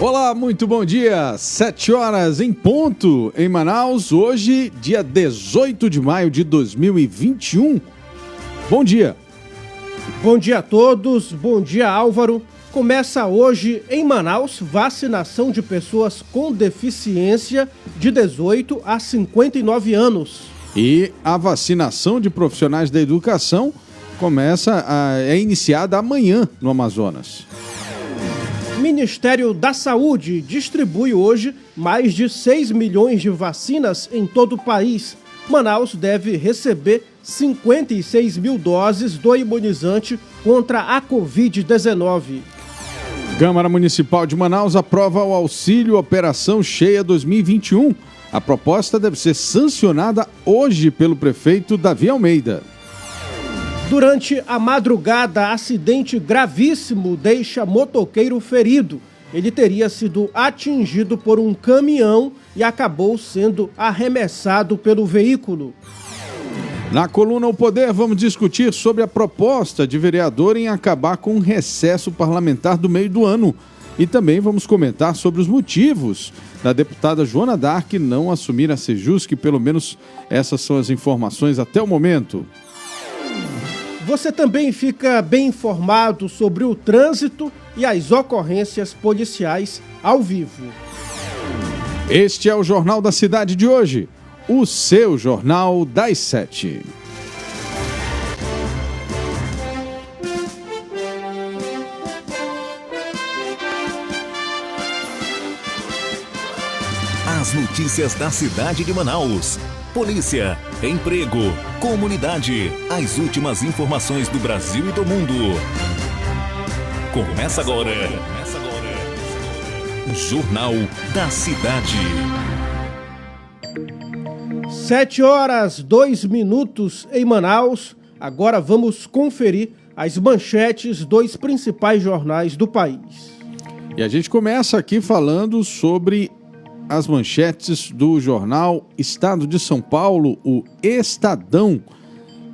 Olá, muito bom dia. 7 horas em ponto em Manaus. Hoje, dia 18 de maio de 2021. Bom dia. Bom dia a todos. Bom dia, Álvaro. Começa hoje em Manaus vacinação de pessoas com deficiência de 18 a 59 anos. E a vacinação de profissionais da educação é iniciada amanhã no Amazonas. Ministério da Saúde distribui hoje mais de 6 milhões de vacinas em todo o país. Manaus deve receber 56 mil doses do imunizante contra a Covid-19. Câmara Municipal de Manaus aprova o auxílio Operação Cheia 2021. A proposta deve ser sancionada hoje pelo prefeito Davi Almeida. Durante a madrugada, acidente gravíssimo deixa motoqueiro ferido. Ele teria sido atingido por um caminhão e acabou sendo arremessado pelo veículo. Na coluna O Poder, vamos discutir sobre a proposta de vereador em acabar com o recesso parlamentar do meio do ano. E também vamos comentar sobre os motivos da deputada Joana Dark não assumir a Sejusc, pelo menos essas são as informações até o momento. Você também fica bem informado sobre o trânsito e as ocorrências policiais ao vivo. Este é o Jornal da Cidade de hoje, o seu Jornal das 7. As notícias da cidade de Manaus. Polícia, emprego, comunidade, as últimas informações do Brasil e do mundo. Começa agora. Jornal da Cidade. 7 horas, 2 minutos em Manaus. Agora vamos conferir as manchetes dos principais jornais do país. E a gente começa aqui falando sobre as manchetes do jornal Estado de São Paulo, o Estadão,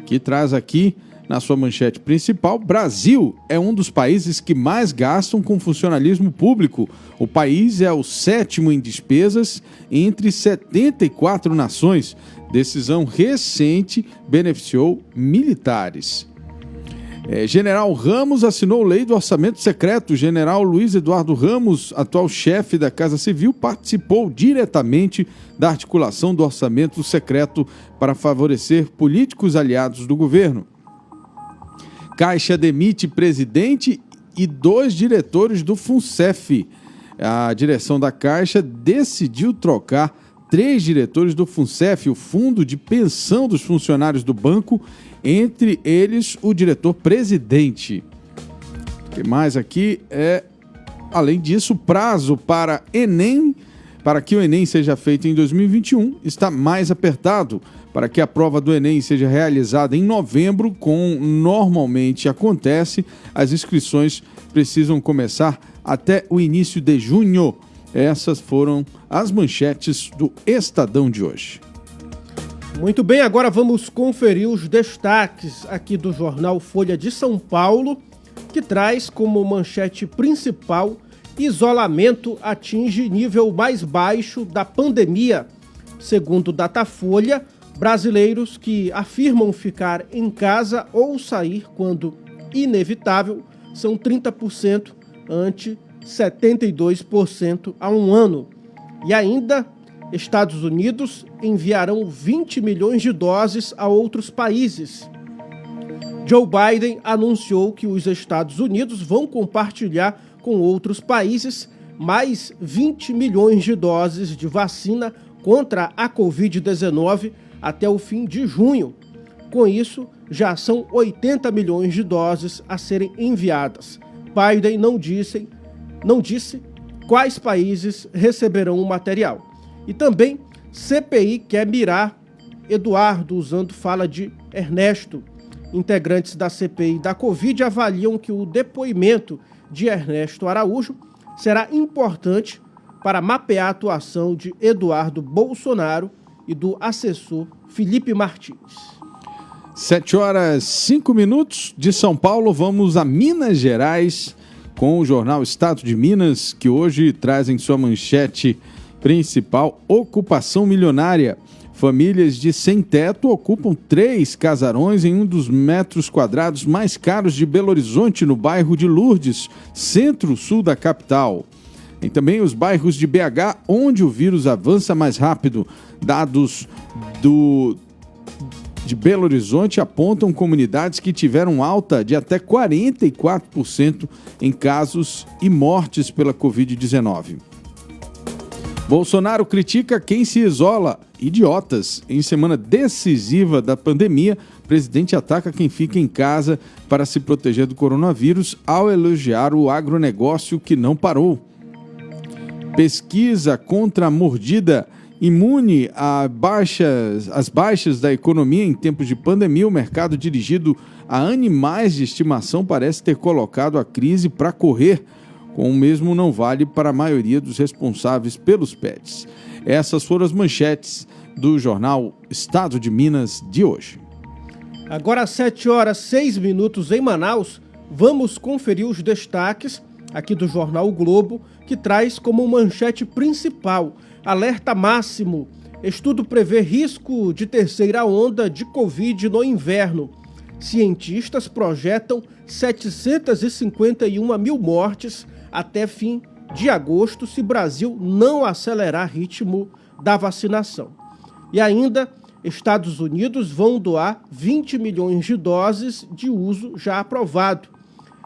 que traz aqui na sua manchete principal: Brasil é um dos países que mais gastam com funcionalismo público. O país é o 7º em despesas entre 74 nações. Decisão recente beneficiou militares. General Ramos assinou lei do orçamento secreto. General Luiz Eduardo Ramos, atual chefe da Casa Civil, participou diretamente da articulação do orçamento secreto para favorecer políticos aliados do governo. Caixa demite presidente e 2 diretores do FUNCEF. A direção da Caixa decidiu trocar 3 diretores do FUNCEF, o Fundo de Pensão dos Funcionários do Banco, entre eles o diretor-presidente. O que mais aqui além disso, o prazo para que o Enem seja feito em 2021 está mais apertado. Para que a prova do Enem seja realizada em novembro, como normalmente acontece, as inscrições precisam começar até o início de junho. Essas foram as manchetes do Estadão de hoje. Muito bem, agora vamos conferir os destaques aqui do jornal Folha de São Paulo, que traz como manchete principal: isolamento atinge nível mais baixo da pandemia. Segundo Datafolha, brasileiros que afirmam ficar em casa ou sair quando inevitável são 30% ante 72% há um ano. E ainda, Estados Unidos enviarão 20 milhões de doses a outros países. Joe Biden anunciou que os Estados Unidos vão compartilhar com outros países mais 20 milhões de doses de vacina contra a Covid-19 até o fim de junho. Com isso, já são 80 milhões de doses a serem enviadas. Biden não disse quais países receberão o material. E também, CPI quer mirar Eduardo, usando fala de Ernesto. Integrantes da CPI da Covid avaliam que o depoimento de Ernesto Araújo será importante para mapear a atuação de Eduardo Bolsonaro e do assessor Felipe Martins. 7 horas 5 minutos de São Paulo, vamos a Minas Gerais com o jornal Estado de Minas, que hoje traz em sua manchete principal: ocupação milionária. Famílias de sem-teto ocupam 3 casarões em um dos metros quadrados mais caros de Belo Horizonte, no bairro de Lourdes, centro-sul da capital. Tem também os bairros de BH, onde o vírus avança mais rápido. Dados de Belo Horizonte apontam comunidades que tiveram alta de até 44% em casos e mortes pela Covid-19. Bolsonaro critica quem se isola. Idiotas. Em semana decisiva da pandemia, o presidente ataca quem fica em casa para se proteger do coronavírus ao elogiar o agronegócio que não parou. Pesquisa contra a mordida imune às baixas da economia em tempos de pandemia. O mercado dirigido a animais de estimação parece ter colocado a crise para correr, com o mesmo não vale para a maioria dos responsáveis pelos pets. Essas foram as manchetes do jornal Estado de Minas de hoje. Agora às 7h06 em Manaus, vamos conferir os destaques aqui do jornal O Globo, que traz como manchete principal: alerta máximo. Estudo prevê risco de terceira onda de Covid no inverno. Cientistas projetam 751 mil mortes até fim de agosto se Brasil não acelerar ritmo da vacinação. E ainda, Estados Unidos vão doar 20 milhões de doses de uso já aprovado.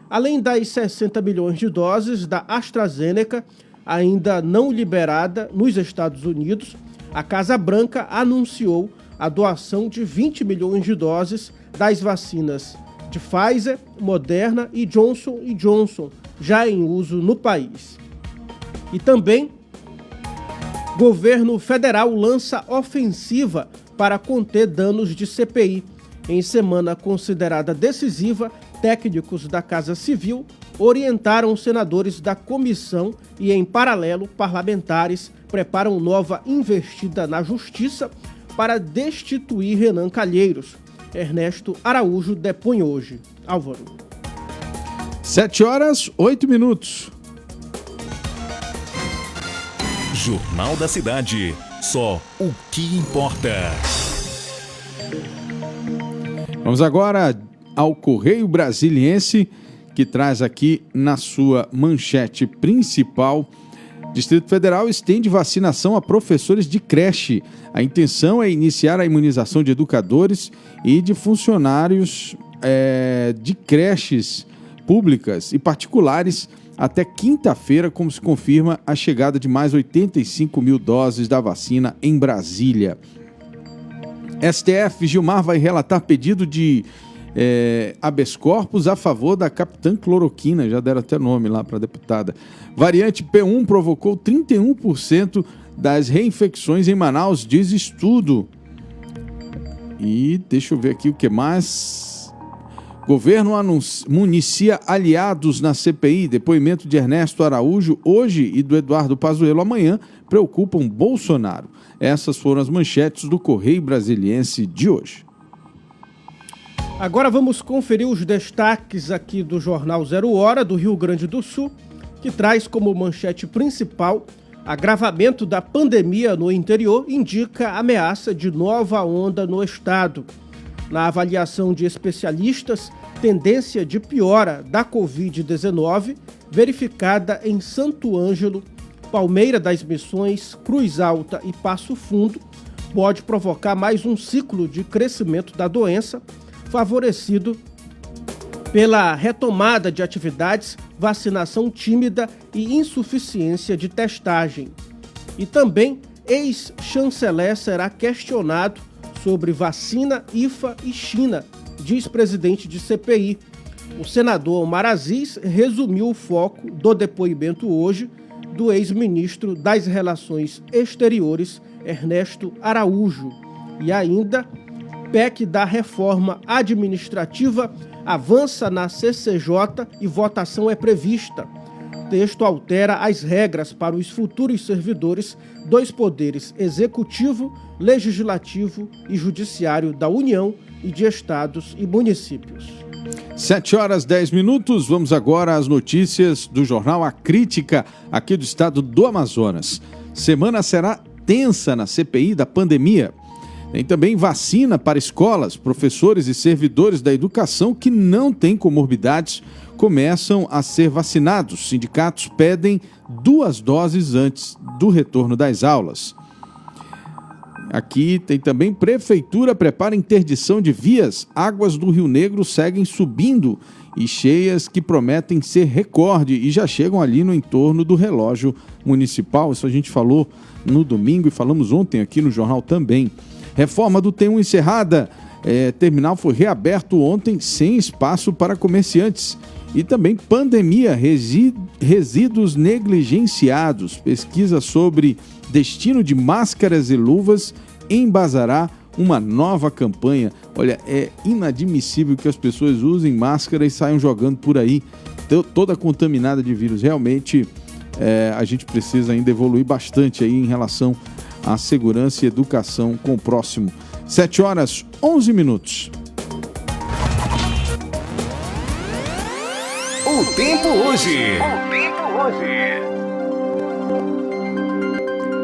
Além das 60 milhões de doses da AstraZeneca, ainda não liberada nos Estados Unidos, a Casa Branca anunciou a doação de 20 milhões de doses das vacinas de Pfizer, Moderna e Johnson & Johnson, já em uso no país. E também, governo federal lança ofensiva para conter danos de CPI. Em semana considerada decisiva, técnicos da Casa Civil orientaram os senadores da comissão e, em paralelo, parlamentares preparam nova investida na Justiça para destituir Renan Calheiros. Ernesto Araújo depõe hoje. Álvaro. 7h08. Jornal da Cidade. Só o que importa. Vamos agora ao Correio Brasiliense, que traz aqui na sua manchete principal: Distrito Federal estende vacinação a professores de creche. A intenção é iniciar a imunização de educadores e de funcionários de creches públicas e particulares até quinta-feira, como se confirma a chegada de mais 85 mil doses da vacina em Brasília. STF, Gilmar vai relatar pedido de habeas corpus a favor da capitã cloroquina, já deram até nome lá para a deputada. Variante P1 provocou 31% das reinfecções em Manaus, diz estudo. E deixa eu ver aqui o que mais. Governo municia aliados na CPI. Depoimento de Ernesto Araújo hoje e do Eduardo Pazuello amanhã preocupam Bolsonaro. Essas foram as manchetes do Correio Brasiliense de hoje. Agora vamos conferir os destaques aqui do Jornal 0 Hora do Rio Grande do Sul, que traz como manchete principal: agravamento da pandemia no interior indica ameaça de nova onda no estado. Na avaliação de especialistas, tendência de piora da Covid-19 verificada em Santo Ângelo, Palmeira das Missões, Cruz Alta e Passo Fundo pode provocar mais um ciclo de crescimento da doença, favorecido pela retomada de atividades, vacinação tímida e insuficiência de testagem. E também, ex-chanceler será questionado sobre vacina, IFA e China, diz presidente de CPI. O senador Omar Aziz resumiu o foco do depoimento hoje do ex-ministro das Relações Exteriores, Ernesto Araújo. E ainda, PEC da reforma administrativa avança na CCJ e votação é prevista. O texto altera as regras para os futuros servidores dos poderes executivo, legislativo e judiciário da União e de estados e municípios. 7h10, vamos agora às notícias do jornal A Crítica, aqui do estado do Amazonas. Semana será tensa na CPI da pandemia. Tem também vacina para escolas, professores e servidores da educação que não têm comorbidades começam a ser vacinados. Sindicatos pedem 2 doses antes do retorno das aulas. Aqui tem também prefeitura prepara interdição de vias. Águas do Rio Negro seguem subindo e cheias que prometem ser recorde e já chegam ali no entorno do relógio municipal. Isso a gente falou no domingo e falamos ontem aqui no jornal também. Reforma do T1 encerrada. Terminal foi reaberto ontem sem espaço para comerciantes. E também pandemia, resíduos negligenciados. Pesquisa sobre destino de máscaras e luvas embasará uma nova campanha. Olha, é inadmissível que as pessoas usem máscara e saiam jogando por aí, toda contaminada de vírus. Realmente, a gente precisa ainda evoluir bastante aí em relação à segurança e educação com o próximo. 7h11. O tempo hoje.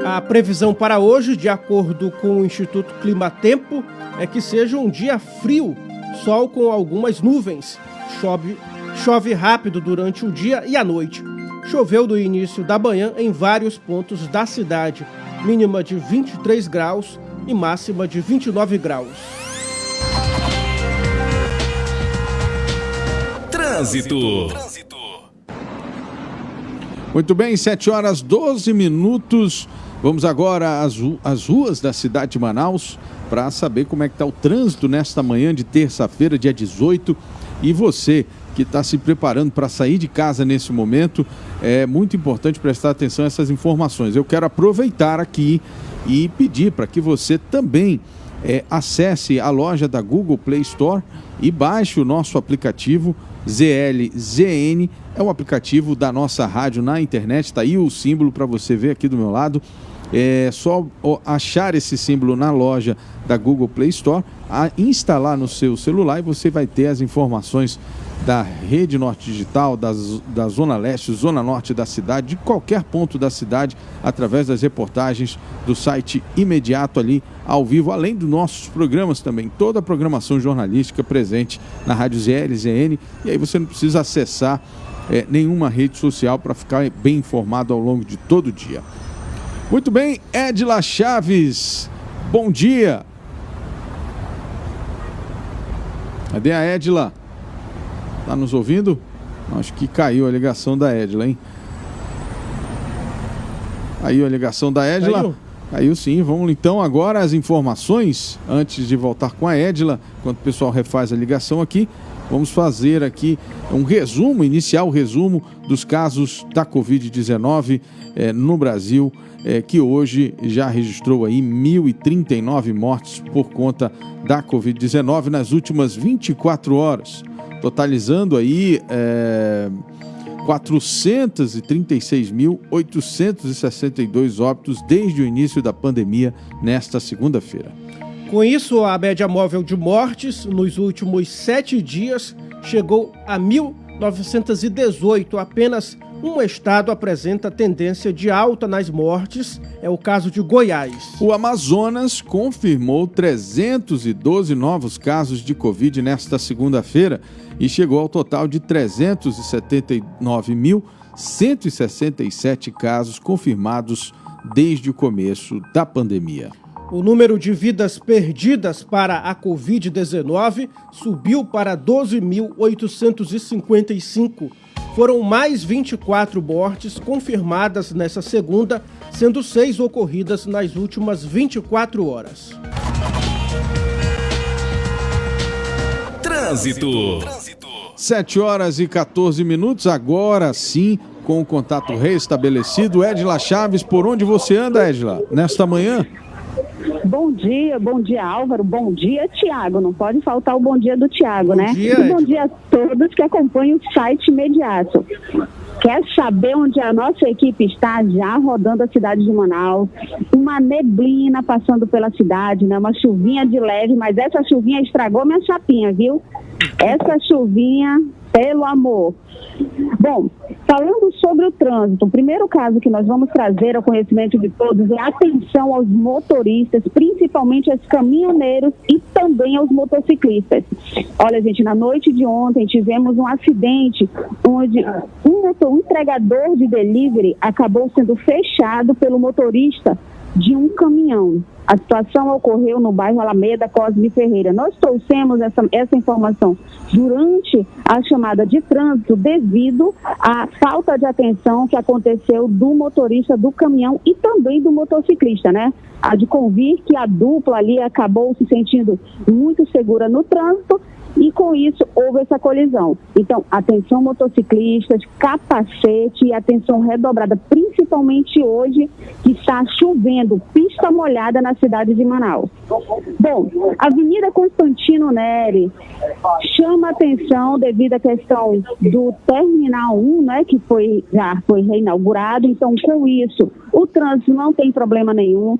A previsão para hoje, de acordo com o Instituto Climatempo, é que seja um dia frio, sol com algumas nuvens. Chove rápido durante o dia e a noite. Choveu no início da manhã em vários pontos da cidade. Mínima de 23 graus e máxima de 29 graus. Trânsito. Muito bem, 7h12. Vamos agora às ruas da cidade de Manaus para saber como é que está o trânsito nesta manhã de terça-feira, dia 18. E você que está se preparando para sair de casa nesse momento, é muito importante prestar atenção a essas informações. Eu quero aproveitar aqui e pedir para que você também acesse a loja da Google Play Store e baixe o nosso aplicativo ZLZN. É um aplicativo da nossa rádio na internet, está aí o símbolo para você ver aqui do meu lado. É só achar esse símbolo na loja da Google Play Store, instalar no seu celular e você vai ter as informações da Rede Norte Digital, da Zona Leste, Zona Norte da cidade, de qualquer ponto da cidade, através das reportagens do site imediato ali, ao vivo, além dos nossos programas também, toda a programação jornalística presente na Rádio ZLZN, e aí você não precisa acessar nenhuma rede social para ficar bem informado ao longo de todo o dia. Muito bem, Edila Chaves, bom dia. Cadê a Edila? Tá nos ouvindo? Acho que caiu a ligação da Edila, hein? Caiu a ligação da Edila? Caiu sim. Vamos então agora às informações, antes de voltar com a Edila, enquanto o pessoal refaz a ligação aqui. Vamos fazer aqui um resumo, inicial resumo dos casos da Covid-19 no Brasil, que hoje já registrou aí 1.039 mortes por conta da Covid-19 nas últimas 24 horas, totalizando aí 436.862 óbitos desde o início da pandemia nesta segunda-feira. Com isso, a média móvel de mortes nos últimos 7 dias chegou a 1.918. Apenas um estado apresenta tendência de alta nas mortes, é o caso de Goiás. O Amazonas confirmou 312 novos casos de Covid nesta segunda-feira e chegou ao total de 379.167 casos confirmados desde o começo da pandemia. O número de vidas perdidas para a Covid-19 subiu para 12.855. Foram mais 24 mortes confirmadas nessa segunda, sendo 6 ocorridas nas últimas 24 horas. Trânsito. 7h14, agora sim, com o contato restabelecido. Edila Chaves, por onde você anda, Edila, nesta manhã? Bom dia Álvaro, bom dia Tiago, não pode faltar o bom dia do Tiago, né? Dia, e bom dia a todos que acompanham o site imediato. Quer saber onde a nossa equipe está? Já rodando a cidade de Manaus, uma neblina passando pela cidade, né? Uma chuvinha de leve, mas essa chuvinha estragou minha chapinha, viu? Essa chuvinha, pelo amor. Bom, falando sobre o trânsito, o primeiro caso que nós vamos trazer ao conhecimento de todos é a atenção aos motoristas, principalmente aos caminhoneiros e também aos motociclistas. Olha, gente, na noite de ontem tivemos um acidente onde um entregador de delivery acabou sendo fechado pelo motorista de um caminhão. A situação ocorreu no bairro Alameda Cosme Ferreira. Nós trouxemos essa informação durante a chamada de trânsito devido à falta de atenção que aconteceu do motorista do caminhão e também do motociclista, né? Há de convir que a dupla ali acabou se sentindo muito segura no trânsito e com isso houve essa colisão. Então, atenção motociclistas, capacete e atenção redobrada, principalmente hoje que está chovendo, pista molhada na cidade de Manaus. Bom, Avenida Constantino Neri chama atenção devido à questão do Terminal 1, né, que já foi reinaugurado. Então, com isso, o trânsito não tem problema nenhum.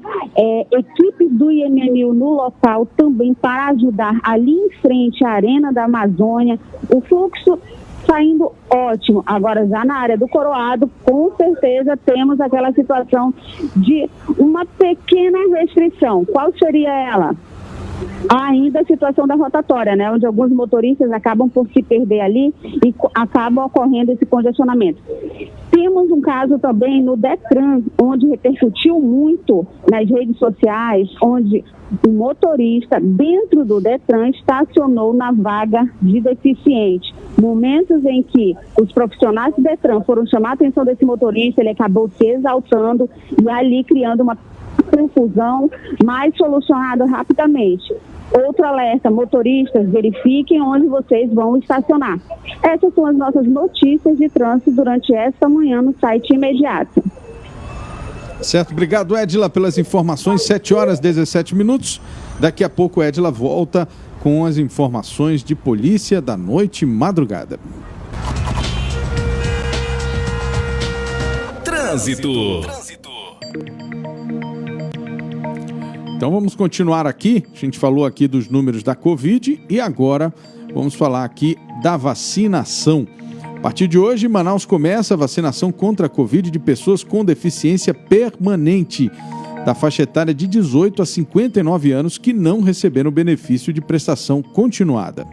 Equipes do IMMU no local também para ajudar ali em frente à Arena da Amazônia. O fluxo saindo ótimo. Agora, já na área do Coroado, com certeza temos aquela situação de uma pequena restrição. Qual seria ela? Ainda a situação da rotatória, né, onde alguns motoristas acabam por se perder ali e acabam ocorrendo esse congestionamento. Temos um caso também no Detran, onde repercutiu muito nas redes sociais, onde o motorista dentro do Detran estacionou na vaga de deficiente. Momentos em que os profissionais do Detran foram chamar a atenção desse motorista, ele acabou se exaltando e ali criando uma confusão, mas solucionado rapidamente. Outro alerta, motoristas, verifiquem onde vocês vão estacionar. Essas são as nossas notícias de trânsito durante esta manhã no site Imediato. Certo, obrigado, Edila, pelas informações. 7h17. Daqui a pouco, Edila volta com as informações de polícia da noite e madrugada. Trânsito. Então vamos continuar aqui. A gente falou aqui dos números da Covid e agora vamos falar aqui da vacinação. A partir de hoje, Manaus começa a vacinação contra a Covid de pessoas com deficiência permanente da faixa etária de 18 a 59 anos que não receberam benefício de prestação continuada.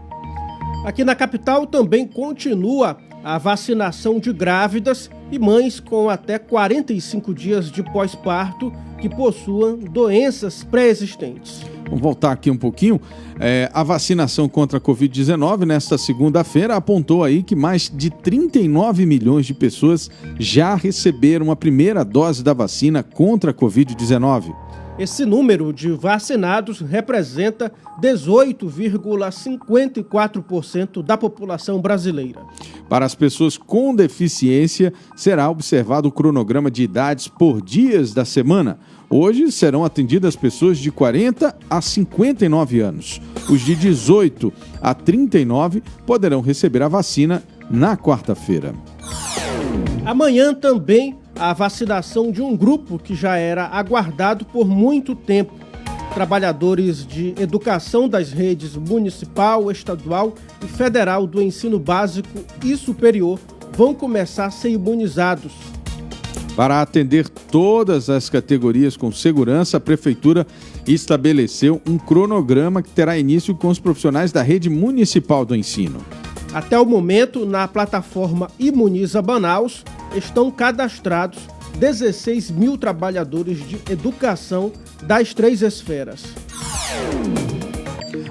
Aqui na capital também continua a vacinação de grávidas e mães com até 45 dias de pós-parto que possuam doenças pré-existentes. Vamos voltar aqui um pouquinho. A vacinação contra a Covid-19 nesta segunda-feira apontou aí que mais de 39 milhões de pessoas já receberam a primeira dose da vacina contra a Covid-19. Esse número de vacinados representa 18,54% da população brasileira. Para as pessoas com deficiência, será observado o cronograma de idades por dias da semana. Hoje serão atendidas pessoas de 40 a 59 anos. Os de 18 a 39 poderão receber a vacina na quarta-feira. Amanhã também a vacinação de um grupo que já era aguardado por muito tempo. Trabalhadores de educação das redes municipal, estadual e federal do ensino básico e superior vão começar a ser imunizados. Para atender todas as categorias com segurança, a Prefeitura estabeleceu um cronograma que terá início com os profissionais da rede municipal do ensino. Até o momento, na plataforma Imuniza Manaus, estão cadastrados 16 mil trabalhadores de educação das 3 esferas.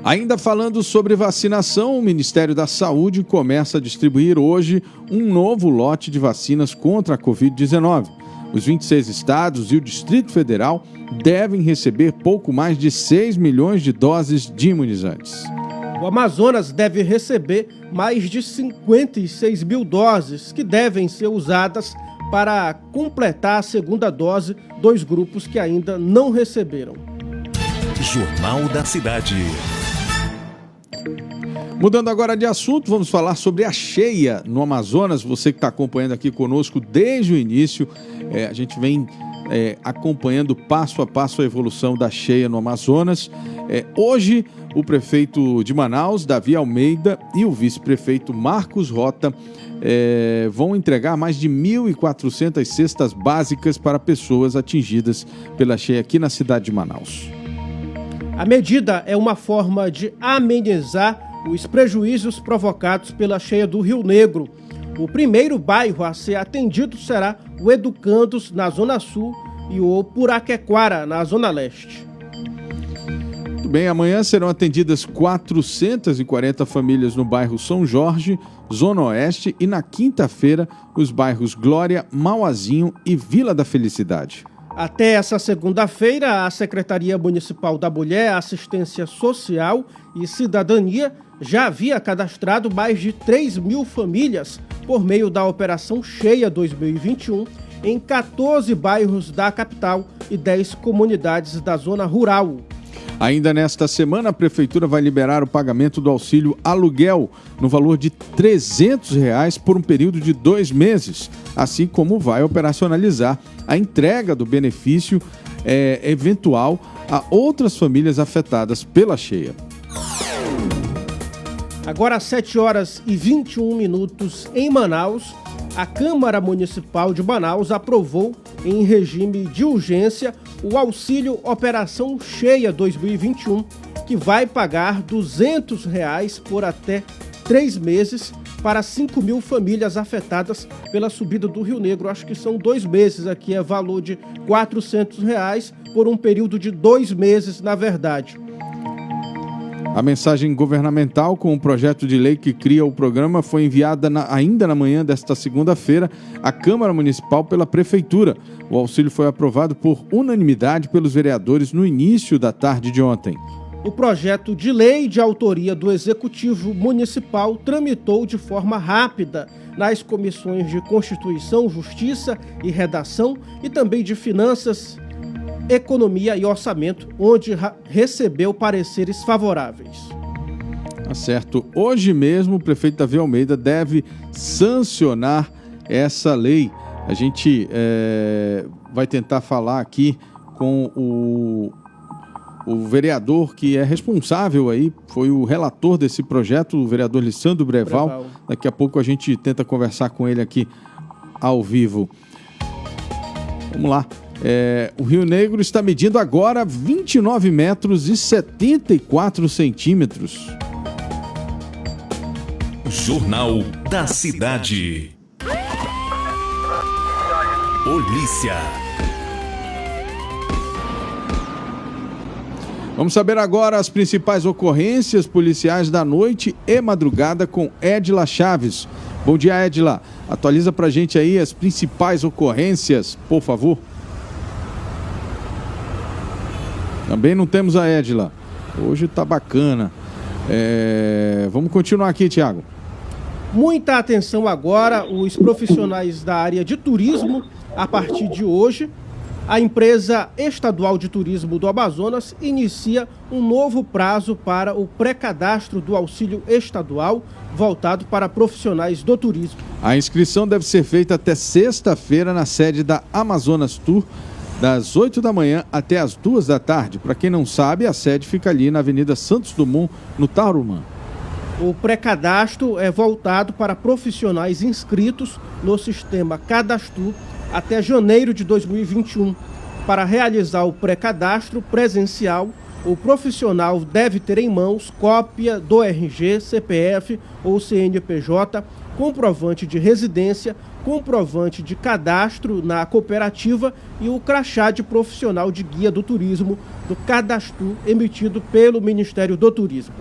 Ainda falando sobre vacinação, o Ministério da Saúde começa a distribuir hoje um novo lote de vacinas contra a Covid-19. Os 26 estados e o Distrito Federal devem receber pouco mais de 6 milhões de doses de imunizantes. O Amazonas deve receber mais de 56 mil doses que devem ser usadas para completar a segunda dose dos grupos que ainda não receberam. Jornal da Cidade. Mudando agora de assunto, vamos falar sobre a cheia no Amazonas. Você que está acompanhando aqui conosco desde o início, a gente vem acompanhando passo a passo a evolução da cheia no Amazonas. Hoje, o prefeito de Manaus, Davi Almeida, e o vice-prefeito Marcos Rota vão entregar mais de 1.400 cestas básicas para pessoas atingidas pela cheia aqui na cidade de Manaus. A medida é uma forma de amenizar os prejuízos provocados pela cheia do Rio Negro. O primeiro bairro a ser atendido será o Educandos, na Zona Sul, e o Puraquequara, na Zona Leste. Muito bem, amanhã serão atendidas 440 famílias no bairro São Jorge, Zona Oeste, e na quinta-feira os bairros Glória, Mauazinho e Vila da Felicidade. Até essa segunda-feira, a Secretaria Municipal da Mulher, Assistência Social e Cidadania já havia cadastrado mais de 3.000 famílias por meio da Operação Cheia 2021 em 14 bairros da capital e 10 comunidades da zona rural. Ainda nesta semana, a Prefeitura vai liberar o pagamento do auxílio aluguel no valor de R$ 300 por um período de 2 meses, assim como vai operacionalizar a entrega do benefício eventual a outras famílias afetadas pela cheia. Agora às 7h21 em Manaus, a Câmara Municipal de Manaus aprovou em regime de urgência o auxílio Operação Cheia 2021, que vai pagar R$ 200 por até 3 meses para 5.000 famílias afetadas pela subida do Rio Negro. Acho que são 2 meses, aqui é valor de R$ 400 por um período de 2 meses, na verdade. A mensagem governamental com o projeto de lei que cria o programa foi enviada ainda na manhã desta segunda-feira à Câmara Municipal pela Prefeitura. O auxílio foi aprovado por unanimidade pelos vereadores no início da tarde de ontem. O projeto de lei de autoria do Executivo Municipal tramitou de forma rápida nas comissões de Constituição, Justiça e Redação e também de Finanças, Economia e Orçamento, onde recebeu pareceres favoráveis. Tá certo. Hoje mesmo o prefeito Davi Almeida deve sancionar essa lei. A gente vai tentar falar aqui com o vereador que é responsável aí, foi o relator desse projeto, o vereador Lissandro Breval. Daqui a pouco a gente tenta conversar com ele aqui ao vivo. Vamos lá. O Rio Negro está medindo agora 29 metros e 74 centímetros. Jornal da Cidade. Polícia. Vamos saber agora as principais ocorrências policiais da noite e madrugada com Edila Chaves. Bom dia, Edila. Atualiza pra gente aí as principais ocorrências, por favor. Também não temos a Edila. Hoje tá bacana. Vamos continuar aqui, Tiago. Muita atenção agora, os profissionais da área de turismo. A partir de hoje, a empresa estadual de turismo do Amazonas inicia um novo prazo para o pré-cadastro do auxílio estadual voltado para profissionais do turismo. A inscrição deve ser feita até sexta-feira na sede da Amazonas Tour, das 8 da manhã até as 2 da tarde. Para quem não sabe, a sede fica ali na Avenida Santos Dumont, no Tarumã. O pré-cadastro é voltado para profissionais inscritos no sistema Cadastro até janeiro de 2021. Para realizar o pré-cadastro presencial, o profissional deve ter em mãos cópia do RG, CPF ou CNPJ, comprovante de residência, comprovante de cadastro na cooperativa e o crachá de profissional de guia do turismo do Cadastro emitido pelo Ministério do Turismo.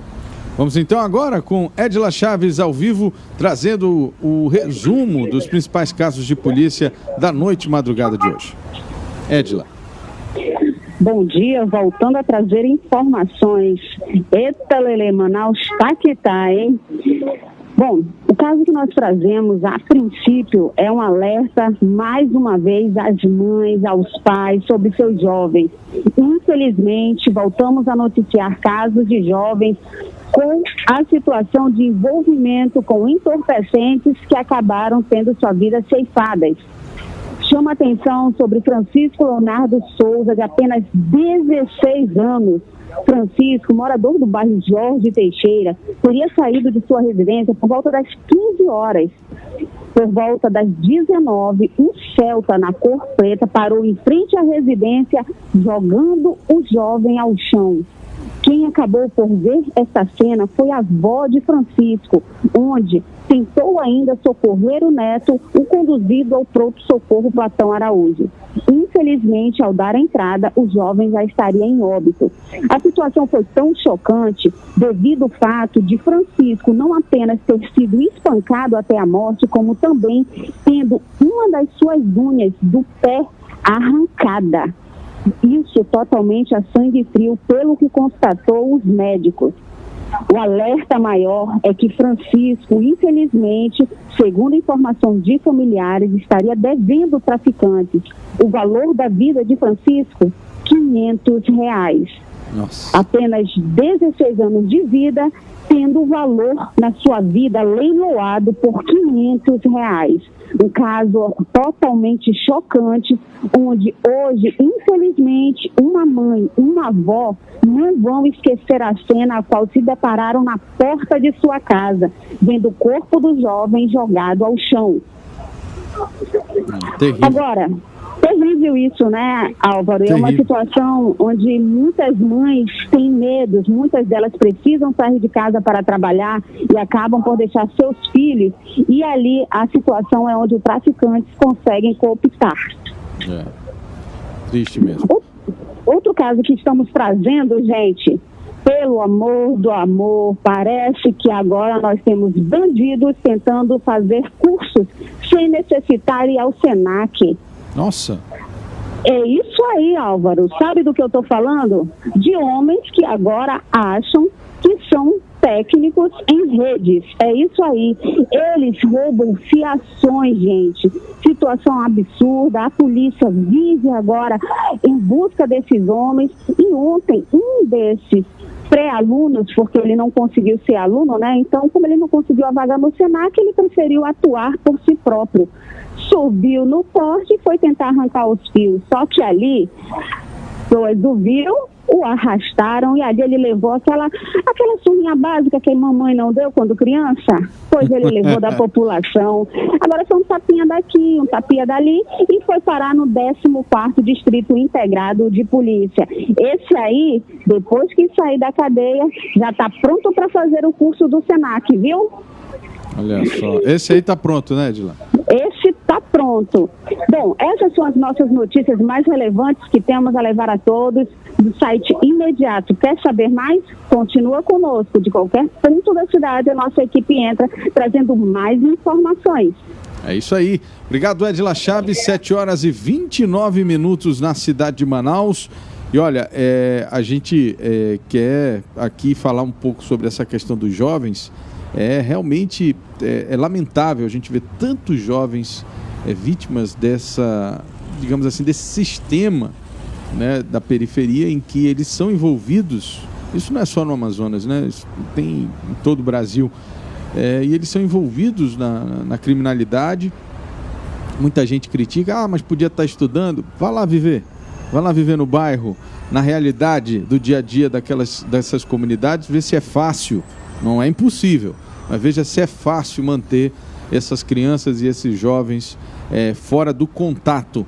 Vamos então agora com Edila Chaves ao vivo, trazendo o resumo dos principais casos de polícia da noite e madrugada de hoje. Edila. Bom dia, voltando a trazer informações. Eita, Lelê, Manaus tá que tá, hein? Bom, o caso que nós trazemos, a princípio, é um alerta, mais uma vez, às mães, aos pais, sobre seus jovens. Infelizmente, voltamos a noticiar casos de jovens com a situação de envolvimento com entorpecentes que acabaram tendo sua vida ceifadas. chama atenção sobre Francisco Leonardo Souza, de apenas 16 anos. Francisco, morador do bairro Jorge Teixeira, teria saído de sua residência por volta das 15 horas. Por volta das 19, um Celta na cor preta parou em frente à residência, jogando o jovem ao chão. Quem acabou por ver esta cena foi a avó de Francisco, onde tentou ainda socorrer o neto, o conduzido ao pronto-socorro Platão Araújo. Infelizmente, ao dar a entrada, o jovem já estaria em óbito. A situação foi tão chocante devido ao fato de Francisco não apenas ter sido espancado até a morte, como também tendo uma das suas unhas do pé arrancada. Isso totalmente a sangue frio, pelo que constatou os médicos. O alerta maior é que Francisco, infelizmente, segundo informação de familiares, estaria devendo traficantes. O valor da vida de Francisco, R$500. Nossa. Apenas 16 anos de vida, tendo o valor na sua vida leiloado por R$500. Um caso totalmente chocante, onde hoje, infelizmente, uma mãe, uma avó, não vão esquecer a cena a qual se depararam na porta de sua casa, vendo o corpo do jovem jogado ao chão. Terrível. Agora, terrível isso, né, Álvaro? É uma situação onde muitas mães têm medos, muitas delas precisam sair de casa para trabalhar e acabam por deixar seus filhos, e ali a situação é onde os traficantes conseguem cooptar. Triste mesmo. Outro caso que estamos trazendo, gente, pelo amor do amor, parece que agora nós temos bandidos tentando fazer cursos sem necessitar ir ao SENAC. Nossa. É isso aí, Álvaro. Sabe do que eu estou falando? De homens que agora acham que são técnicos em redes. É isso aí. Eles roubam fiações, gente. Situação absurda. A polícia vive agora em busca desses homens. E ontem, um desses pré-alunos, porque ele não conseguiu ser aluno, né? Então, como ele não conseguiu a vaga no SENAC, ele preferiu atuar por si próprio. Subiu no poste e foi tentar arrancar os fios. Só que ali, pessoas do viram, o arrastaram e ali ele levou aquela surrinha básica que a mamãe não deu quando criança. Pois ele levou da população. Agora foi um tapinha daqui, um tapinha dali e foi parar no 14º Distrito Integrado de Polícia. Esse aí, depois que sair da cadeia, já está pronto para fazer o curso do SENAC, viu? Olha só. Esse aí está pronto, né, Edila? Esse está pronto. Bom, essas são as nossas notícias mais relevantes que temos a levar a todos do site Imediato. Quer saber mais? Continua conosco. De qualquer ponto da cidade, a nossa equipe entra trazendo mais informações. É isso aí. Obrigado, Edila Chaves. 7h29 na cidade de Manaus. E olha, a gente quer aqui falar um pouco sobre essa questão dos jovens. Realmente é lamentável a gente ver tantos jovens vítimas dessa, digamos assim, desse sistema, né, da periferia em que eles são envolvidos. Isso não é só no Amazonas, né? Isso tem em todo o Brasil. E eles são envolvidos na criminalidade. Muita gente critica, mas podia estar estudando. Vá lá viver no bairro, na realidade do dia a dia dessas comunidades, ver se é fácil. Não é impossível, mas veja se é fácil manter essas crianças e esses jovens fora do contato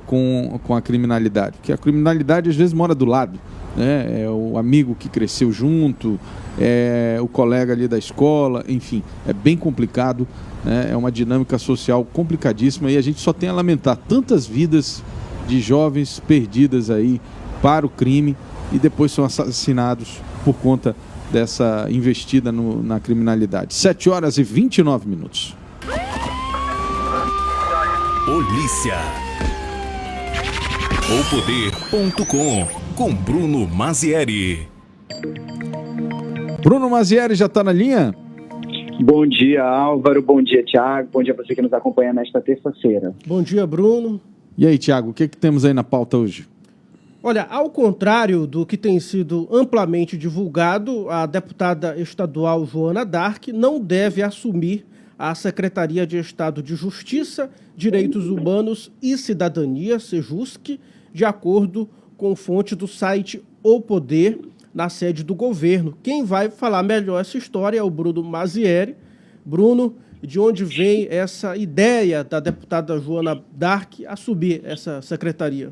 com a criminalidade. Porque a criminalidade às vezes mora do lado, né? É o amigo que cresceu junto, é o colega ali da escola, enfim, é bem complicado, né? É uma dinâmica social complicadíssima e a gente só tem a lamentar tantas vidas de jovens perdidas aí para o crime e depois são assassinados por conta dessa investida na criminalidade. 7h29. Polícia. Opoder.com com Bruno Mazieri. Bruno Mazieri já está na linha? Bom dia, Álvaro. Bom dia, Thiago. Bom dia a você que nos acompanha nesta terça-feira. Bom dia, Bruno. E aí, Thiago, o que temos aí na pauta hoje? Olha, ao contrário do que tem sido amplamente divulgado, a deputada estadual Joana Dark não deve assumir à Secretaria de Estado de Justiça, Direitos Humanos e Cidadania, SEJUSC, de acordo com fonte do site O Poder, na sede do governo. Quem vai falar melhor essa história é o Bruno Mazieri. Bruno, de onde vem essa ideia da deputada Joana D'Arc assumir essa secretaria?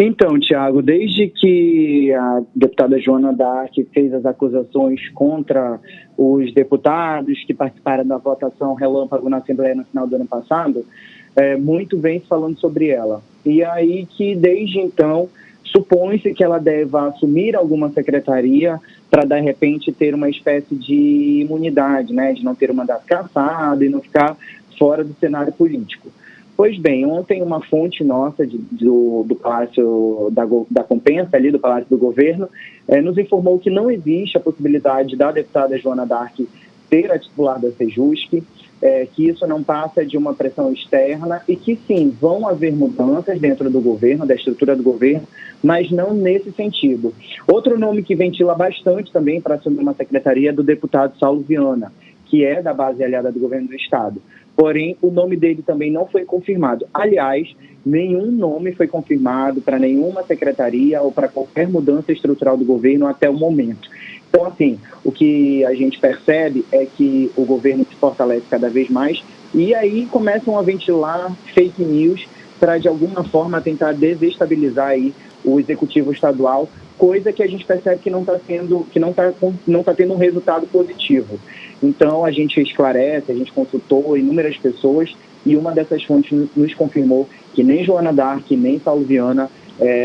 Então, Tiago, desde que a deputada Joana D'Arc fez as acusações contra os deputados que participaram da votação relâmpago na Assembleia no final do ano passado, muito vem se falando sobre ela. E aí que, desde então, supõe-se que ela deva assumir alguma secretaria para, de repente, ter uma espécie de imunidade, né, de não ter o mandato cassado e não ficar fora do cenário político. Pois bem, ontem uma fonte nossa do Palácio da Compensa, ali do Palácio do Governo, nos informou que não existe a possibilidade da deputada Joana D'Arc ser a titular da SEJUSC, que isso não passa de uma pressão externa e que, sim, vão haver mudanças dentro do governo, da estrutura do governo, mas não nesse sentido. Outro nome que ventila bastante também para assumir uma secretaria é do deputado Saulo Viana, que é da base aliada do governo do Estado. Porém, o nome dele também não foi confirmado. Aliás, nenhum nome foi confirmado para nenhuma secretaria ou para qualquer mudança estrutural do governo até o momento. Então, assim, o que a gente percebe é que o governo se fortalece cada vez mais e aí começam a ventilar fake news para, de alguma forma, tentar desestabilizar aí o executivo estadual, coisa que a gente percebe que não está tendo um resultado positivo. Então, a gente esclarece, a gente consultou inúmeras pessoas e uma dessas fontes nos confirmou que nem Joana D'Arc, nem Saulo Viana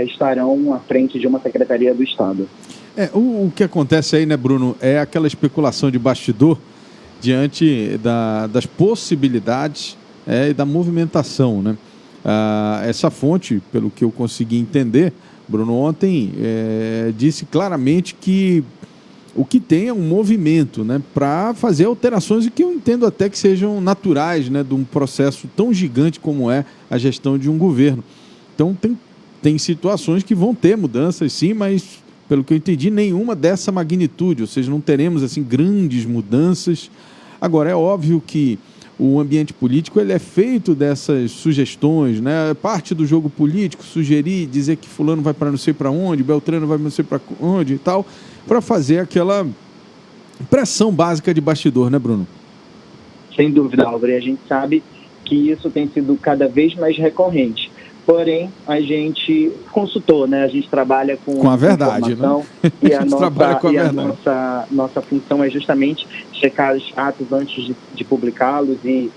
estarão à frente de uma secretaria do Estado. O que acontece aí, né, Bruno, é aquela especulação de bastidor diante das possibilidades e da movimentação, né? Essa fonte, pelo que eu consegui entender, Bruno, ontem disse claramente que o que tem é um movimento, né, para fazer alterações e que eu entendo até que sejam naturais, né, de um processo tão gigante como é a gestão de um governo. Então tem situações que vão ter mudanças, sim, mas pelo que eu entendi, nenhuma dessa magnitude, ou seja, não teremos assim grandes mudanças. Agora, é óbvio que o ambiente político ele é feito dessas sugestões, né? É parte do jogo político sugerir, dizer que fulano vai para não sei para onde, Beltrano vai não sei para onde e tal, para fazer aquela pressão básica de bastidor, né, Bruno? Sem dúvida, Álvaro, e a gente sabe que isso tem sido cada vez mais recorrente. Porém, a gente consultou, né? A gente trabalha com a verdade, né? E a nossa função é justamente checar os fatos antes de publicá-los e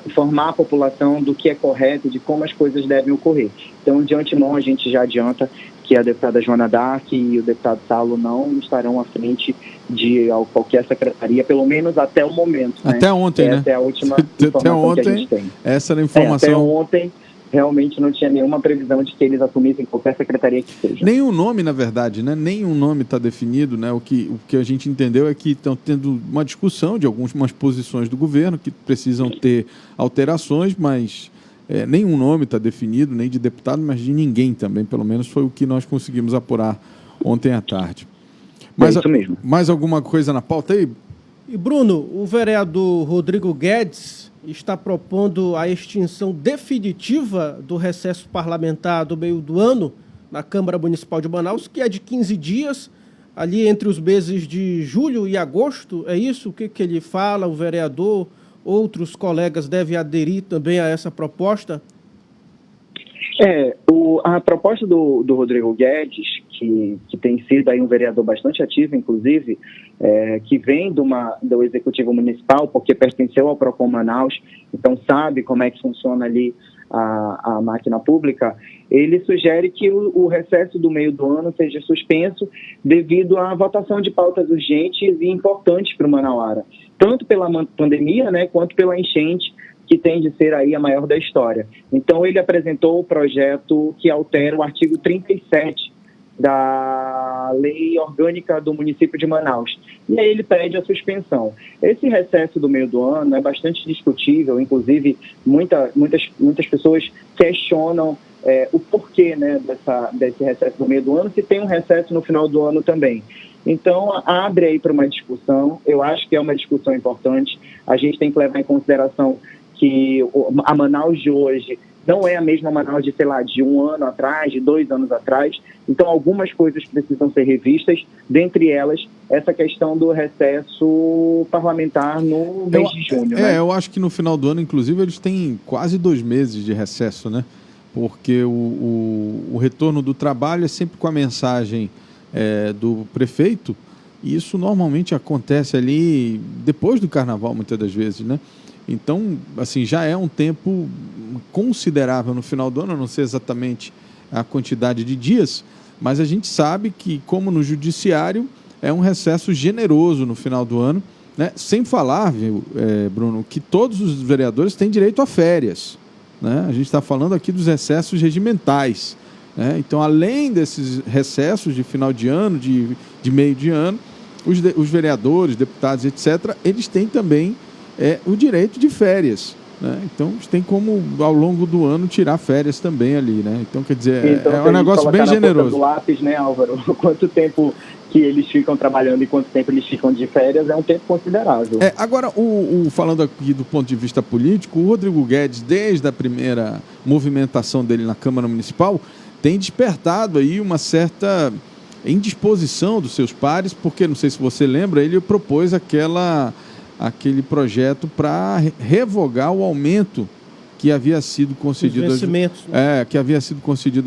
informar a população do que é correto, de como as coisas devem ocorrer. Então, de antemão, a gente já adianta que a deputada Joana D'Arc e o deputado Saulo não estarão à frente de qualquer secretaria, pelo menos até o momento. Até, né? Ontem, essa é a última informação que a gente tem. Essa era a informação. Até ontem, realmente não tinha nenhuma previsão de que eles assumissem qualquer secretaria que seja. Nenhum nome, na verdade, né? Nenhum nome está definido, né? O que a gente entendeu é que estão tendo uma discussão de algumas posições do governo que precisam ter alterações, mas nenhum nome está definido, nem de deputado, mas de ninguém também, pelo menos foi o que nós conseguimos apurar ontem à tarde. Mas, isso mesmo. Mais alguma coisa na pauta aí? E, Bruno, o vereador Rodrigo Guedes está propondo a extinção definitiva do recesso parlamentar do meio do ano na Câmara Municipal de Manaus, que é de 15 dias, ali entre os meses de julho e agosto. É isso? O que ele fala, o vereador? Outros colegas devem aderir também a essa proposta? A proposta do Rodrigo Guedes, que tem sido aí um vereador bastante ativo, inclusive, que vem do Executivo Municipal, porque pertenceu ao Procon Manaus, então sabe como é que funciona ali a máquina pública, ele sugere que o recesso do meio do ano seja suspenso devido à votação de pautas urgentes e importantes para o Manauara, tanto pela pandemia, né, quanto pela enchente, que tem de ser aí a maior da história. Então, ele apresentou o projeto que altera o artigo 37 da Lei Orgânica do município de Manaus. E aí ele pede a suspensão. Esse recesso do meio do ano é bastante discutível, inclusive muitas pessoas questionam o porquê, né, desse recesso do meio do ano, se tem um recesso no final do ano também. Então, abre aí para uma discussão. Eu acho que é uma discussão importante. A gente tem que levar em consideração que a Manaus de hoje não é a mesma Manaus de, sei lá, de 1 ano atrás, de 2 anos atrás. Então, algumas coisas precisam ser revistas, dentre elas, essa questão do recesso parlamentar no mês de junho. Né? Eu acho que no final do ano, inclusive, eles têm quase 2 meses de recesso, né? Porque o retorno do trabalho é sempre com a mensagem do prefeito, e isso normalmente acontece ali depois do carnaval, muitas das vezes, né? Então, assim, já é um tempo considerável no final do ano, eu não sei exatamente a quantidade de dias, mas a gente sabe que, como no judiciário, é um recesso generoso no final do ano, né? Sem falar, viu, Bruno, que todos os vereadores têm direito a férias, né? A gente está falando aqui dos recessos regimentais, né? Então, além desses recessos de final de ano, de meio de ano, os vereadores, deputados, etc., eles têm também o direito de férias, né? Então, eles têm como, ao longo do ano, tirar férias também ali, né? Então, quer dizer, então, é um negócio bem generoso. Do lápis, né, Álvaro? Quanto tempo que eles ficam trabalhando e quanto tempo eles ficam de férias é um tempo considerável. Agora, falando aqui do ponto de vista político, o Rodrigo Guedes, desde a primeira movimentação dele na Câmara Municipal, tem despertado aí uma certa indisposição dos seus pares, porque, não sei se você lembra, ele propôs aquele projeto para revogar o aumento que havia sido concedido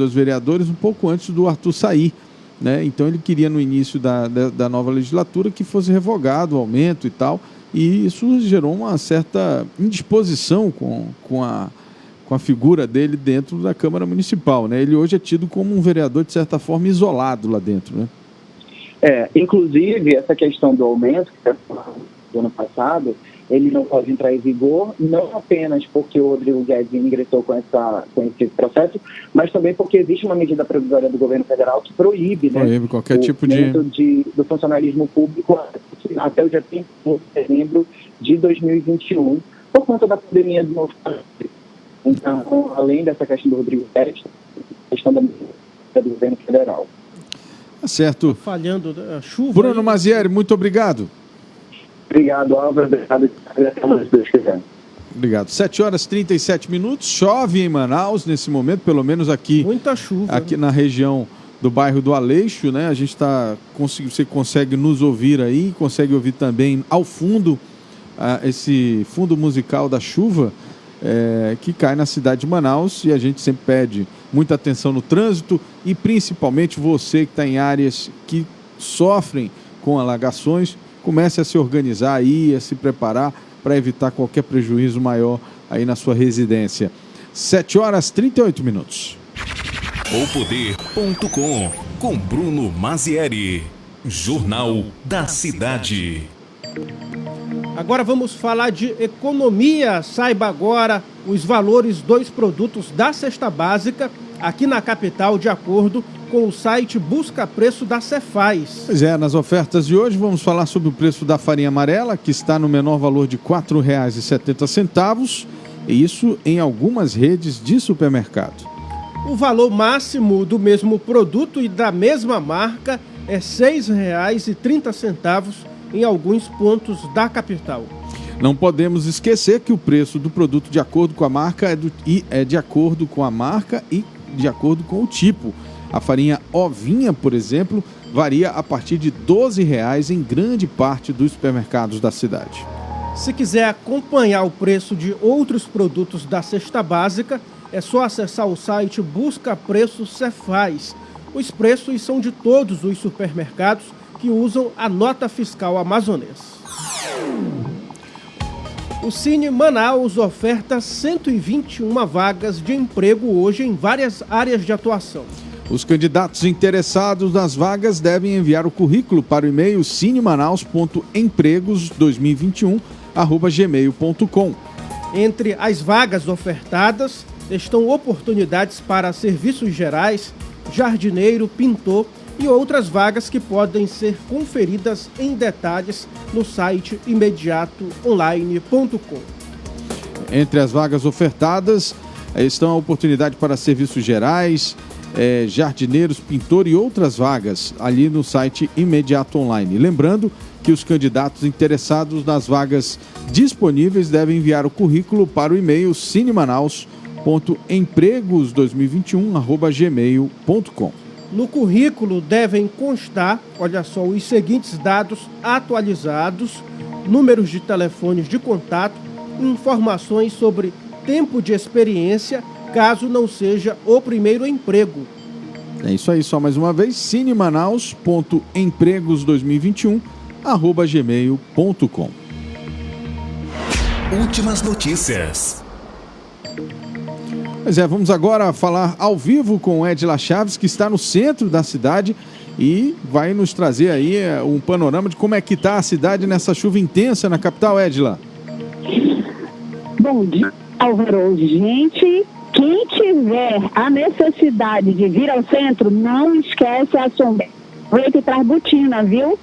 aos vereadores um pouco antes do Arthur sair, né? Então ele queria no início da nova legislatura que fosse revogado o aumento e tal, e isso gerou uma certa indisposição com a figura dele dentro da Câmara Municipal, né? Ele hoje é tido como um vereador, de certa forma, isolado lá dentro, né? Inclusive, essa questão do aumento, que do ano passado, ele não pode entrar em vigor, não apenas porque o Rodrigo Guedes ingressou com esse processo, mas também porque existe uma medida provisória do governo federal que proíbe, qualquer tipo do funcionalismo público até o dia 31 de dezembro de 2021, por conta da pandemia do novo coronavírus. Então, além dessa questão do Rodrigo Guedes, a questão da medida do governo federal. Tá certo. Falhando a chuva. Bruno Mazieri, muito obrigado. Obrigado, Álvaro. Obrigado. Até mais, se Deus quiser. Obrigado. 7h37, chove em Manaus nesse momento, pelo menos aqui. Muita chuva. Aqui na região do bairro do Aleixo, né? A gente você consegue nos ouvir aí, consegue ouvir também ao fundo esse fundo musical da chuva que cai na cidade de Manaus, e a gente sempre pede muita atenção no trânsito, e principalmente você que está em áreas que sofrem com alagações, comece a se organizar aí, a se preparar para evitar qualquer prejuízo maior aí na sua residência. 7h38. Opoder.com com Bruno Mazieri. Jornal da Cidade. Agora vamos falar de economia. Saiba agora os valores dos produtos da cesta básica aqui na capital, de acordo com o site Busca Preço da Cefaz. Pois é, nas ofertas de hoje vamos falar sobre o preço da farinha amarela, que está no menor valor de R$ 4,70, e isso em algumas redes de supermercado. O valor máximo do mesmo produto e da mesma marca é R$ 6,30 em alguns pontos da capital. Não podemos esquecer que o preço do produto de acordo com a marca é de acordo com a marca e de acordo com o tipo. A farinha ovinha, por exemplo, varia a partir de R$ 12,00 em grande parte dos supermercados da cidade. Se quiser acompanhar o preço de outros produtos da cesta básica, é só acessar o site Busca Preço Cefaz. Os preços são de todos os supermercados que usam a nota fiscal amazonense. O Cine Manaus oferta 121 vagas de emprego hoje em várias áreas de atuação. Os candidatos interessados nas vagas devem enviar o currículo para o e-mail cinemanaus.empregos2021@gmail.com. Entre as vagas ofertadas estão oportunidades para serviços gerais, jardineiro, pintor e outras vagas que podem ser conferidas em detalhes no site imediatoonline.com. Entre as vagas ofertadas estão a oportunidade para serviços gerais, jardineiros, pintor e outras vagas ali no site Imediato Online. Lembrando que os candidatos interessados nas vagas disponíveis devem enviar o currículo para o e-mail cinemanaus.empregos2021@gmail.com. No currículo devem constar, olha só, os seguintes dados atualizados: números de telefones de contato, informações sobre tempo de experiência, caso não seja o primeiro emprego. É isso aí, só mais uma vez, cinemanaus.empregos2021@gmail.com. Últimas notícias. Pois é, vamos agora falar ao vivo com Edila Chaves, que está no centro da cidade e vai nos trazer aí um panorama de como é que está a cidade nessa chuva intensa na capital, Edila. Bom dia, Álvaro. Gente, quem tiver a necessidade de vir ao centro, não esquece a sombra. Aproveita e traz botina, viu?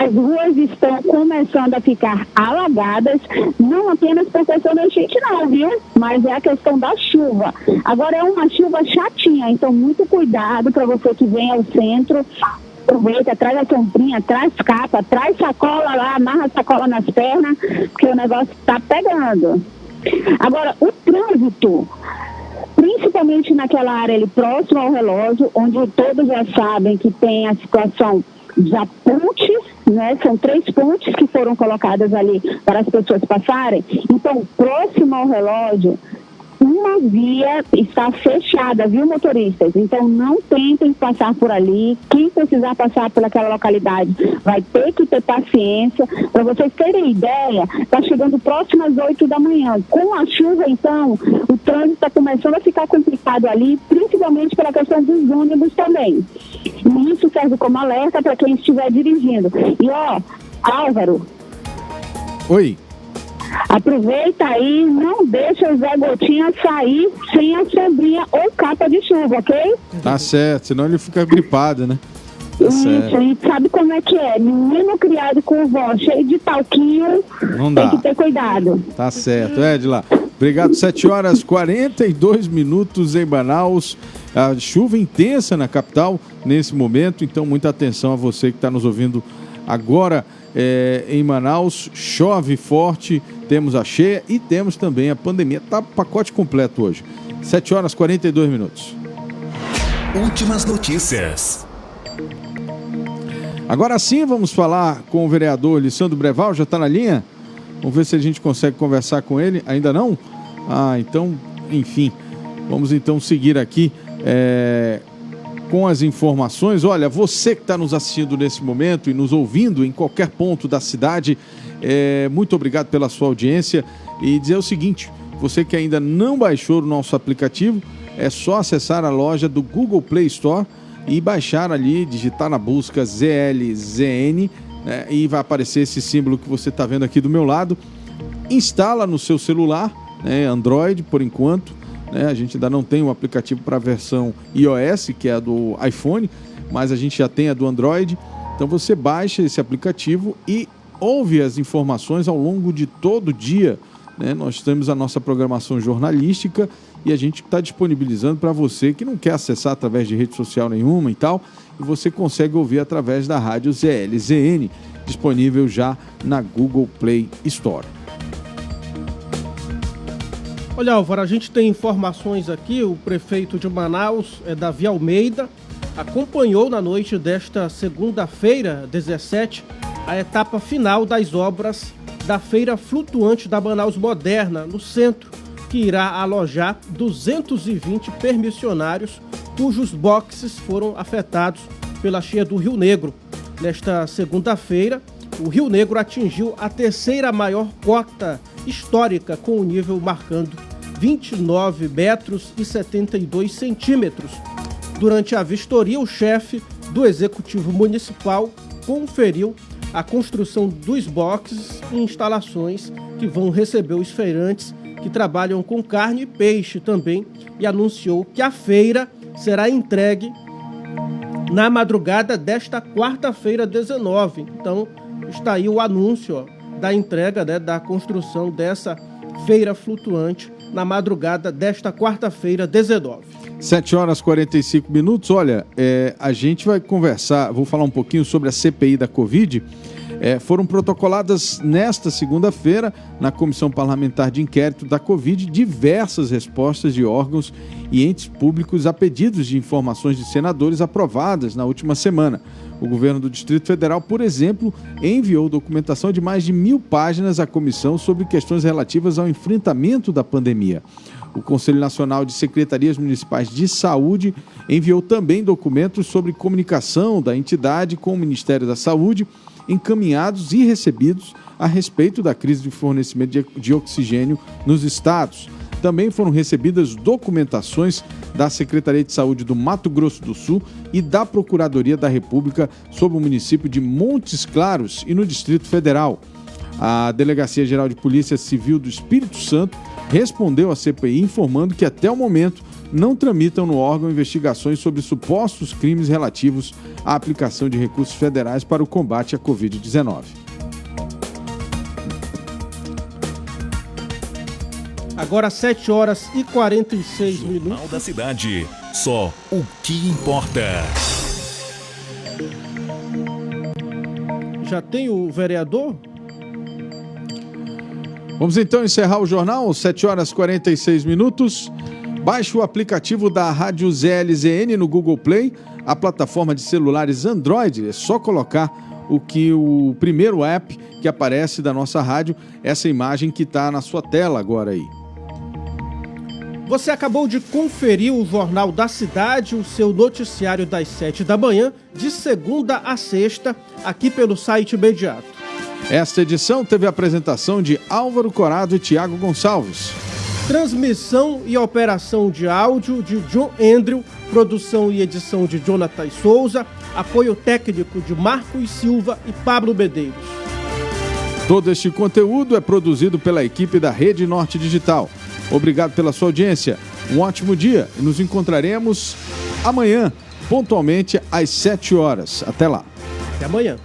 As ruas estão começando a ficar alagadas, não apenas por questão da enchente não, viu? Mas é a questão da chuva. Agora é uma chuva chatinha, então muito cuidado para você que vem ao centro. Aproveita, traz a sombrinha, traz capa, traz sacola lá, amarra a sacola nas pernas, porque o negócio está pegando. Agora, o trânsito, principalmente naquela área ali próxima ao relógio, onde todos já sabem que tem a situação da pontes, né? São 3 pontes que foram colocadas ali para as pessoas passarem. Então, próximo ao relógio, uma via está fechada, viu, motoristas? Então, não tentem passar por ali. Quem precisar passar por aquela localidade vai ter que ter paciência. Para vocês terem ideia, está chegando próximo às 8 da manhã. Com a chuva, então, o trânsito está começando a ficar complicado ali, principalmente pela questão dos ônibus também. E isso serve como alerta para quem estiver dirigindo. E, ó, Álvaro. Oi. Aproveita aí, não deixa o Zé Gotinha sair sem a sombrinha ou capa de chuva, ok? Tá certo, senão ele fica gripado, né? Tá Isso, certo. e sabe como é que é? Menino criado com vó cheio de talquinho, Não dá. tem que ter cuidado. Tá certo, Edila. Obrigado, 7h42 em Manaus. A chuva intensa na capital nesse momento, então muita atenção a você que está nos ouvindo agora. Em Manaus, chove forte, temos a cheia e temos também a pandemia. Tá pacote completo hoje. 7h42. Últimas notícias. Agora sim, vamos falar com o vereador Lissandro Breval, já está na linha? Vamos ver se a gente consegue conversar com ele. Ainda não? Então, enfim, vamos então seguir aqui com as informações. Olha, você que está nos assistindo nesse momento e nos ouvindo em qualquer ponto da cidade, muito obrigado pela sua audiência. E dizer o seguinte, você que ainda não baixou o nosso aplicativo, é só acessar a loja do Google Play Store e baixar ali, digitar na busca ZLZN, né, e vai aparecer esse símbolo que você está vendo aqui do meu lado. Instala no seu celular, né, Android por enquanto. A gente ainda não tem um aplicativo para a versão iOS, que é a do iPhone, mas a gente já tem a do Android. Então você baixa esse aplicativo e ouve as informações ao longo de todo o dia, né? Nós temos a nossa programação jornalística e a gente está disponibilizando para você que não quer acessar através de rede social nenhuma e tal, e você consegue ouvir através da rádio ZLZN, disponível já na Google Play Store. Olha, Álvaro, a gente tem informações aqui. O prefeito de Manaus, Davi Almeida, acompanhou na noite desta segunda-feira, 17, a etapa final das obras da Feira Flutuante da Manaus Moderna, no centro, que irá alojar 220 permissionários cujos boxes foram afetados pela cheia do Rio Negro. Nesta segunda-feira, o Rio Negro atingiu a 3ª maior cota histórica, com o nível marcando 29 metros e 72 centímetros. Durante a vistoria, o chefe do Executivo Municipal conferiu a construção dos boxes e instalações que vão receber os feirantes que trabalham com carne e peixe também, e anunciou que a feira será entregue na madrugada desta quarta-feira, 19. Então, está aí o anúncio da entrega, né, da construção dessa feira flutuante na madrugada desta quarta-feira, 19. 7h45. Olha, a gente vai conversar, vou falar um pouquinho sobre a CPI da Covid. Foram protocoladas nesta segunda-feira, na Comissão Parlamentar de Inquérito da Covid, diversas respostas de órgãos e entes públicos a pedidos de informações de senadores aprovadas na última semana. O governo do Distrito Federal, por exemplo, enviou documentação de mais de 1.000 páginas à comissão sobre questões relativas ao enfrentamento da pandemia. O Conselho Nacional de Secretarias Municipais de Saúde enviou também documentos sobre comunicação da entidade com o Ministério da Saúde, encaminhados e recebidos a respeito da crise de fornecimento de oxigênio nos estados. Também foram recebidas documentações da Secretaria de Saúde do Mato Grosso do Sul e da Procuradoria da República sobre o município de Montes Claros e no Distrito Federal. A Delegacia Geral de Polícia Civil do Espírito Santo respondeu à CPI informando que até o momento não tramitam no órgão investigações sobre supostos crimes relativos à aplicação de recursos federais para o combate à Covid-19. Agora 7h46. Jornal da Cidade. Só o que importa. Já tem o vereador? Vamos então encerrar o jornal, 7h46. Baixe o aplicativo da Rádio ZLZN no Google Play, a plataforma de celulares Android. É só colocar o primeiro app que aparece da nossa rádio, essa imagem que está na sua tela agora aí. Você acabou de conferir o Jornal da Cidade, o seu noticiário das 7 da manhã, de segunda a sexta, aqui pelo site imediato. Esta edição teve a apresentação de Álvaro Corado e Tiago Gonçalves. Transmissão e operação de áudio de John Andrew, produção e edição de Jonathan Souza, apoio técnico de Marcos Silva e Pablo Medeiros. Todo este conteúdo é produzido pela equipe da Rede Norte Digital. Obrigado pela sua audiência, um ótimo dia e nos encontraremos amanhã, pontualmente às 7 horas. Até lá. Até amanhã.